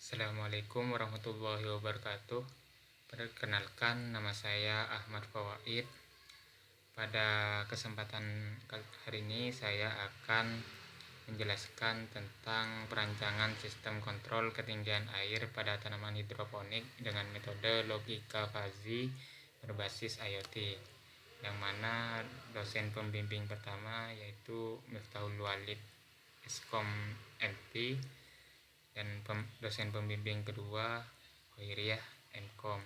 Assalamualaikum warahmatullahi wabarakatuh. Perkenalkan, nama saya Ahmad Fawaid. Pada kesempatan hari ini saya akan menjelaskan tentang perancangan sistem kontrol ketinggian air pada tanaman hidroponik dengan metode logika fuzzy berbasis IoT, yang mana dosen pembimbing pertama yaitu Miftahul Walid Eskom MT, dan dosen pembimbing kedua Hoiriah Mkom.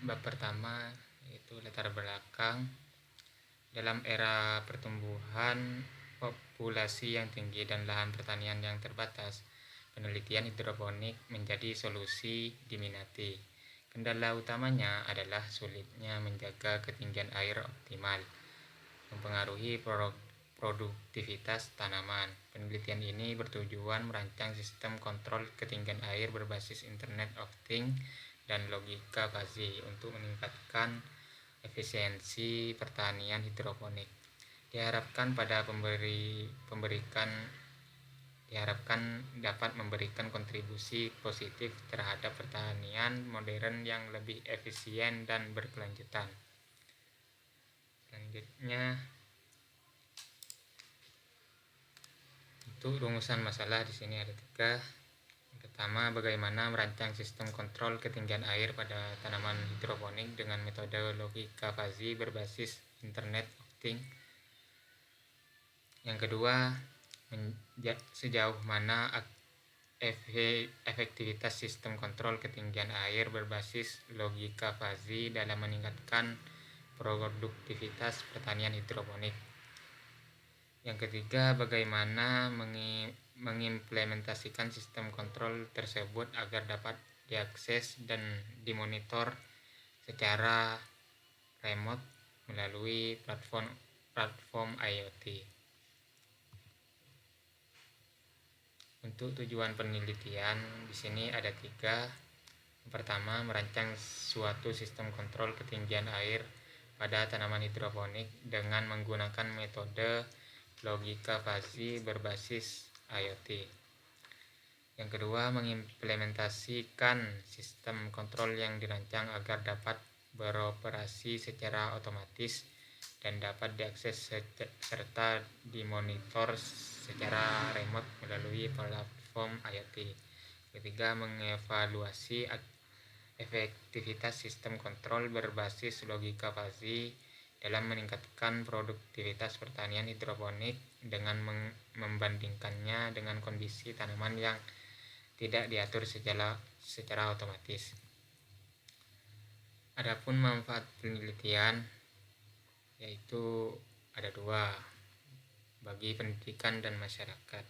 Bab pertama yaitu latar belakang. Dalam era pertumbuhan populasi yang tinggi dan lahan pertanian yang terbatas, penelitian hidroponik menjadi solusi diminati. Kendala utamanya adalah sulitnya menjaga ketinggian air optimal, mempengaruhi produktivitas tanaman. Penelitian ini bertujuan merancang sistem kontrol ketinggian air berbasis Internet of Things dan logika fuzzy untuk meningkatkan efisiensi pertanian hidroponik. Diharapkan dapat memberikan kontribusi positif terhadap pertanian modern yang lebih efisien dan berkelanjutan. Selanjutnya, untuk rumusan masalah di sini ada 3. Yang pertama, bagaimana merancang sistem kontrol ketinggian air pada tanaman hidroponik dengan metode logika fuzzy berbasis Internet of Things. Yang kedua, sejauh mana efektivitas sistem kontrol ketinggian air berbasis logika fuzzy dalam meningkatkan produktivitas pertanian hidroponik. Yang ketiga, bagaimana mengimplementasikan sistem kontrol tersebut agar dapat diakses dan dimonitor secara remote melalui platform IoT. Untuk tujuan penelitian di sini ada 3. Yang pertama, merancang suatu sistem kontrol ketinggian air pada tanaman hidroponik dengan menggunakan metode logika fuzzy berbasis IoT. Yang kedua, mengimplementasikan sistem kontrol yang dirancang agar dapat beroperasi secara otomatis dan dapat diakses serta dimonitor secara remote melalui platform IoT. Ketiga, mengevaluasi efektivitas sistem kontrol berbasis logika fuzzy dalam meningkatkan produktivitas pertanian hidroponik dengan membandingkannya dengan kondisi tanaman yang tidak diatur secara otomatis. Adapun manfaat penelitian yaitu ada 2 bagi pendidikan dan masyarakat.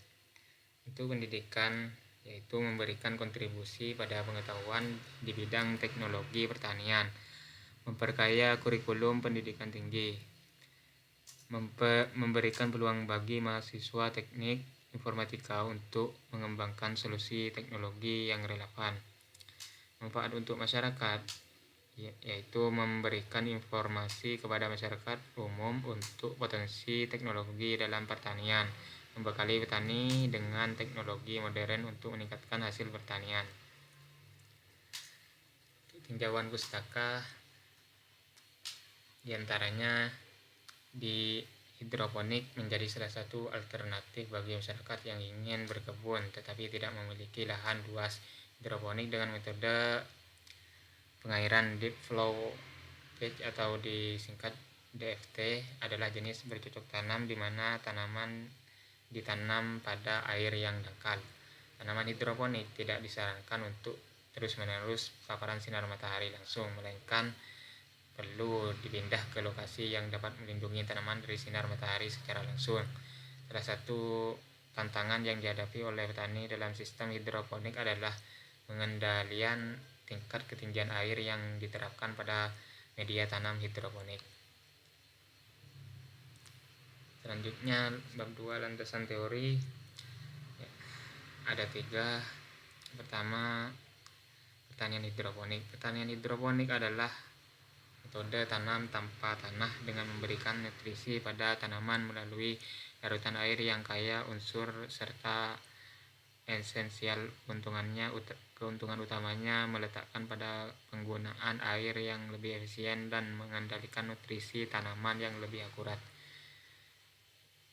Untuk pendidikan yaitu memberikan kontribusi pada pengetahuan di bidang teknologi pertanian, memperkaya kurikulum pendidikan tinggi, memberikan peluang bagi mahasiswa teknik informatika untuk mengembangkan solusi teknologi yang relevan. Manfaat untuk masyarakat yaitu memberikan informasi kepada masyarakat umum untuk potensi teknologi dalam pertanian, membekali petani dengan teknologi modern untuk meningkatkan hasil pertanian. Tinjauan pustaka diantaranya di hidroponik menjadi salah satu alternatif bagi masyarakat yang ingin berkebun tetapi tidak memiliki lahan luas. Hidroponik dengan metode pengairan deep flow patch atau disingkat DFT adalah jenis bercocok tanam di mana tanaman ditanam pada air yang dangkal. Tanaman hidroponik tidak disarankan untuk terus-menerus paparan sinar matahari langsung, melainkan perlu dipindah ke lokasi yang dapat melindungi tanaman dari sinar matahari secara langsung. Salah satu tantangan yang dihadapi oleh petani dalam sistem hidroponik adalah pengendalian tingkat ketinggian air yang diterapkan pada media tanam hidroponik. Selanjutnya, bab 2 landasan teori ada 3. Pertama, pertanian hidroponik. Pertanian hidroponik adalah metode tanam tanpa tanah dengan memberikan nutrisi pada tanaman melalui larutan air yang kaya unsur serta esensial. Keuntungan utamanya meletakkan pada penggunaan air yang lebih efisien dan mengendalikan nutrisi tanaman yang lebih akurat.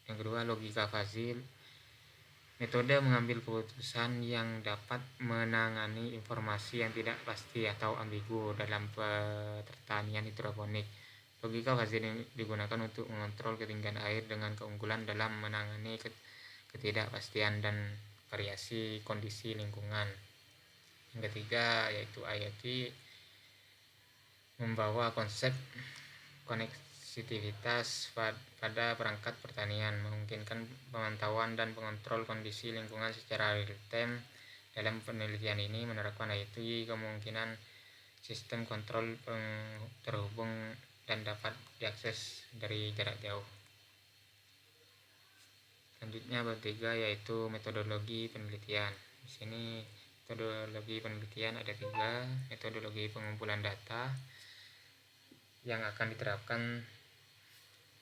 Yang kedua, logika fuzzy. Metode mengambil keputusan yang dapat menangani informasi yang tidak pasti atau ambigu dalam pertanian hidroponik. Logika fuzzy digunakan untuk mengontrol ketinggian air dengan keunggulan dalam menangani ketidakpastian dan variasi kondisi lingkungan. Yang ketiga yaitu IoT, membawa konsep konektivitas pada perangkat pertanian, memungkinkan pemantauan dan pengontrol kondisi lingkungan secara real time. Dalam penelitian ini menerapkan IoT, kemungkinan sistem kontrol terhubung dan dapat diakses dari jarak jauh. Selanjutnya bab 3 yaitu metodologi penelitian. Di sini metodologi penelitian ada 3. Metodologi pengumpulan data yang akan diterapkan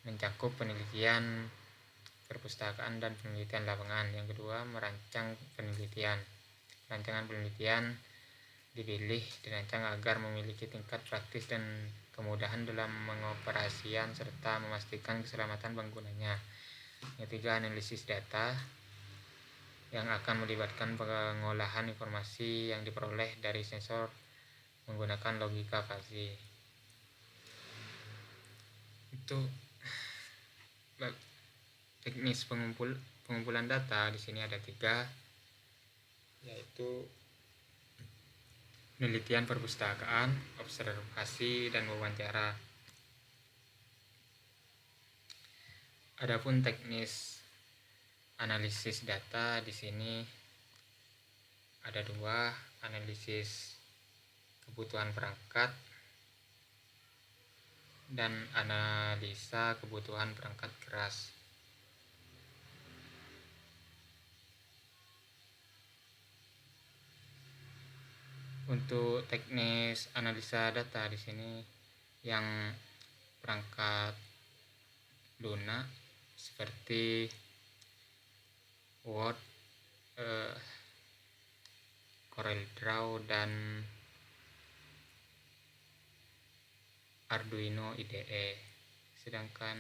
mencakup penelitian perpustakaan dan penelitian lapangan. Yang kedua, merancang penelitian. Rancangan penelitian dipilih dirancang agar memiliki tingkat praktis dan kemudahan dalam pengoperasian serta memastikan keselamatan penggunanya. Yang ketiga, analisis data yang akan melibatkan pengolahan informasi yang diperoleh dari sensor menggunakan logika fuzzy. Itu teknis pengumpulan data. Di sini ada 3, yaitu penelitian perpustakaan, observasi, dan wawancara. Adapun teknis analisis data di sini ada 2, analisis kebutuhan perangkat dan analisa kebutuhan perangkat keras. Untuk teknis analisa data di sini yang perangkat lunak seperti Word, CorelDRAW dan Arduino IDE. Sedangkan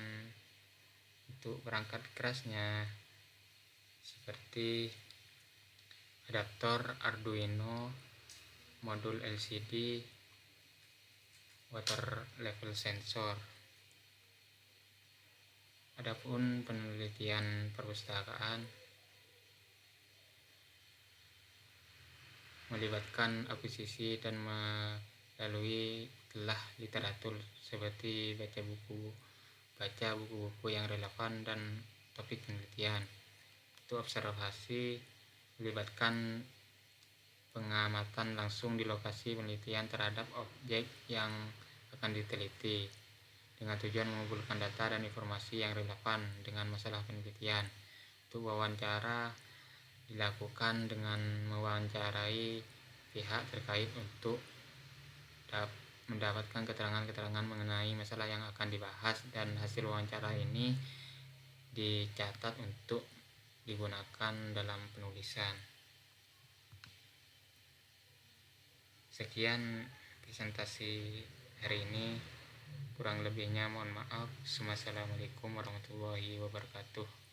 untuk perangkat kerasnya seperti adaptor Arduino, modul LCD, water level sensor. Adapun penelitian perpustakaan melibatkan akuisisi dan melalui telah literatur seperti baca buku-buku yang relevan dan topik penelitian. Itu observasi melibatkan pengamatan langsung di lokasi penelitian terhadap objek yang akan diteliti dengan tujuan mengumpulkan data dan informasi yang relevan dengan masalah penelitian. Untuk wawancara dilakukan dengan mewawancarai pihak terkait untuk mendapatkan keterangan-keterangan mengenai masalah yang akan dibahas, dan hasil wawancara ini dicatat untuk digunakan dalam penulisan. Sekian presentasi hari ini, kurang lebihnya mohon maaf. Wassalamualaikum warahmatullahi wabarakatuh.